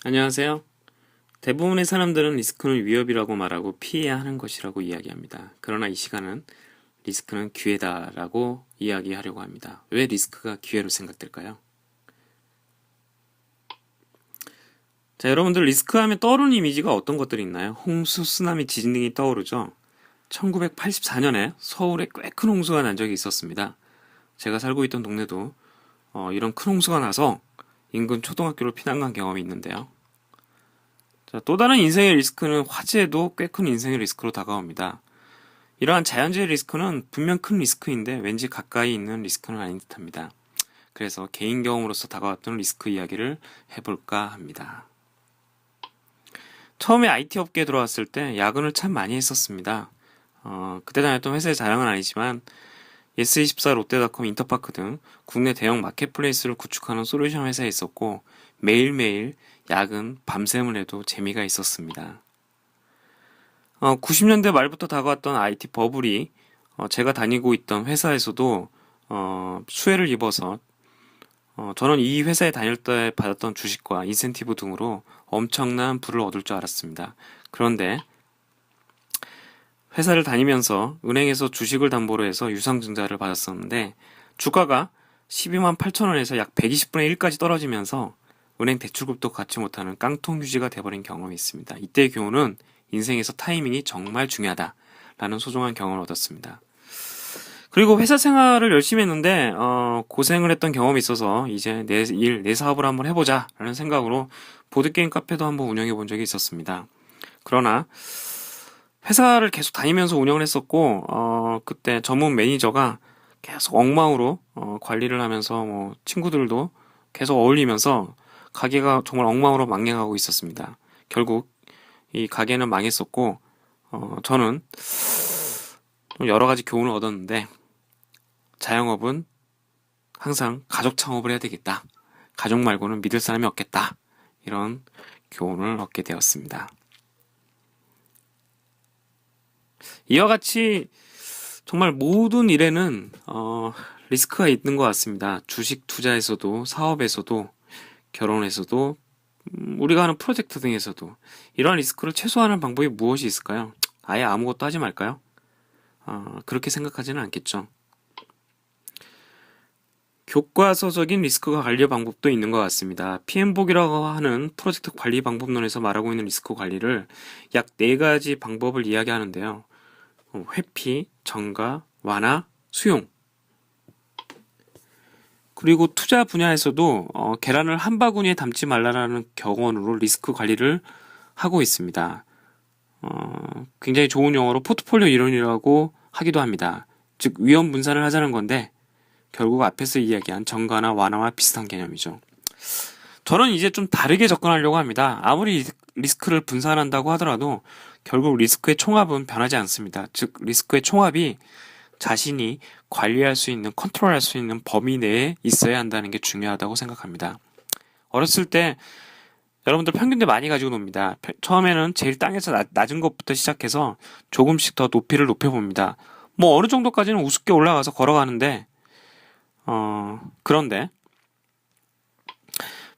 안녕하세요. 대부분의 사람들은 리스크는 위협이라고 말하고 피해야 하는 것이라고 이야기합니다. 그러나 이 시간은 리스크는 기회다라고 이야기하려고 합니다. 왜 리스크가 기회로 생각될까요? 자, 여러분들 리스크 하면 떠오르는 이미지가 어떤 것들이 있나요? 홍수, 쓰나미, 지진 등이 떠오르죠. 1984년에 서울에 꽤 큰 홍수가 난 적이 있었습니다. 제가 살고 있던 동네도 이런 큰 홍수가 나서 인근 초등학교로 피난 간 경험이 있는데요. 자, 또 다른 인생의 리스크는 화재도 꽤 큰 인생의 리스크로 다가옵니다. 이러한 자연재해 리스크는 분명 큰 리스크인데 왠지 가까이 있는 리스크는 아닌 듯합니다. 그래서 개인 경험으로서 다가왔던 리스크 이야기를 해볼까 합니다. 처음에 IT 업계에 들어왔을 때 야근을 참 많이 했었습니다. 그때 다녔던 회사의 자랑은 아니지만 예스24, 롯데닷컴, 인터파크 등 국내 대형 마켓플레이스를 구축하는 솔루션 회사에 있었고 매일매일 야근, 밤샘을 해도 재미가 있었습니다. 90년대 말부터 다가왔던 IT 버블이 제가 다니고 있던 회사에서도 수혜를 입어서 저는 이 회사에 다닐 때 받았던 주식과 인센티브 등으로 엄청난 부를 얻을 줄 알았습니다. 그런데 회사를 다니면서 은행에서 주식을 담보로 해서 유상증자를 받았었는데 주가가 12만 8천 원에서 약 120분의 1까지 떨어지면서 은행 대출급도 갖지 못하는 깡통 유지가 돼버린 경험이 있습니다. 이때의 교훈은 인생에서 타이밍이 정말 중요하다라는 소중한 경험을 얻었습니다. 그리고 회사 생활을 열심히 했는데 고생을 했던 경험이 있어서 이제 내 일, 내 사업을 한번 해보자라는 생각으로 보드게임 카페도 한번 운영해 본 적이 있었습니다. 그러나 회사를 계속 다니면서 운영을 했었고 그때 전문 매니저가 계속 엉망으로 관리를 하면서 뭐 친구들도 계속 어울리면서 가게가 정말 엉망으로 망해가고 있었습니다. 결국 이 가게는 망했었고 저는 여러 가지 교훈을 얻었는데 자영업은 항상 가족 창업을 해야 되겠다. 가족 말고는 믿을 사람이 없겠다. 이런 교훈을 얻게 되었습니다. 이와 같이 정말 모든 일에는 리스크가 있는 것 같습니다. 주식 투자에서도 사업에서도 결혼에서도 우리가 하는 프로젝트 등에서도 이러한 리스크를 최소화하는 방법이 무엇이 있을까요? 아예 아무것도 하지 말까요? 그렇게 생각하지는 않겠죠. 교과서적인 리스크 관리 방법도 있는 것 같습니다. PM복이라고 하는 프로젝트 관리 방법론에서 말하고 있는 리스크 관리를 약 4가지 방법을 이야기하는데요. 회피, 전가, 완화, 수용. 그리고 투자 분야에서도 계란을 한 바구니에 담지 말라라는 격언으로 리스크 관리를 하고 있습니다. 굉장히 좋은 용어로 포트폴리오 이론이라고 하기도 합니다. 즉 위험 분산을 하자는 건데 결국 앞에서 이야기한 정가나 완화와 비슷한 개념이죠. 저는 이제 좀 다르게 접근하려고 합니다. 아무리 리스크를 분산한다고 하더라도 결국 리스크의 총합은 변하지 않습니다. 즉 리스크의 총합이 자신이 관리할 수 있는, 컨트롤할 수 있는 범위 내에 있어야 한다는 게 중요하다고 생각합니다. 어렸을 때 여러분들 평균대 많이 가지고 놉니다. 처음에는 제일 땅에서 낮은 것부터 시작해서 조금씩 더 높이를 높여봅니다. 뭐 어느 정도까지는 우습게 올라가서 걸어가는데 그런데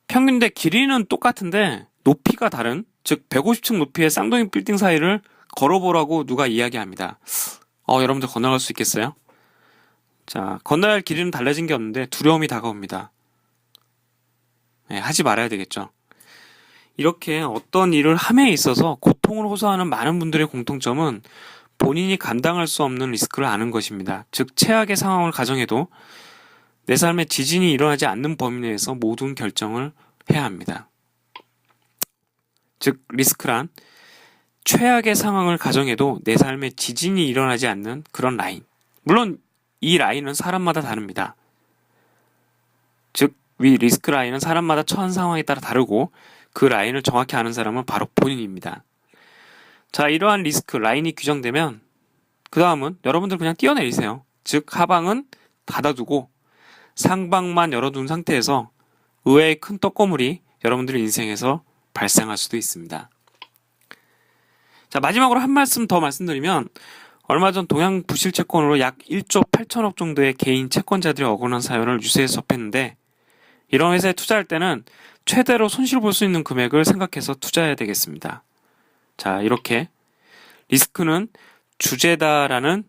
평균대 길이는 똑같은데 높이가 다른, 즉 150층 높이의 쌍둥이 빌딩 사이를 걸어보라고 누가 이야기합니다. 여러분들 건너갈 수 있겠어요? 자, 건너야 할 길이는 달라진 게 없는데 두려움이 다가옵니다. 네, 하지 말아야 되겠죠. 이렇게 어떤 일을 함에 있어서 고통을 호소하는 많은 분들의 공통점은 본인이 감당할 수 없는 리스크를 아는 것입니다. 즉 최악의 상황을 가정해도 내 삶에 지진이 일어나지 않는 범위 내에서 모든 결정을 해야 합니다. 즉 리스크란 최악의 상황을 가정해도 내 삶에 지진이 일어나지 않는 그런 라인. 물론 이 라인은 사람마다 다릅니다. 즉 이 리스크 라인은 사람마다 처한 상황에 따라 다르고 그 라인을 정확히 아는 사람은 바로 본인입니다. 자, 이러한 리스크 라인이 규정되면 그 다음은 여러분들 그냥 뛰어내리세요. 즉 하방은 닫아두고 상방만 열어둔 상태에서 의외의 큰 떡고물이 여러분들의 인생에서 발생할 수도 있습니다. 자, 마지막으로 한 말씀 더 말씀드리면 얼마 전 동양 부실 채권으로 약 1조 8천억 정도의 개인 채권자들이 억울한 사연을 뉴스에서 접했는데 이런 회사에 투자할 때는 최대로 손실 볼 수 있는 금액을 생각해서 투자해야 되겠습니다. 자, 이렇게 리스크는 주제다라는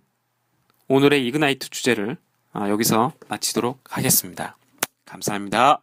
오늘의 이그나이트 주제를 여기서 마치도록 하겠습니다. 감사합니다.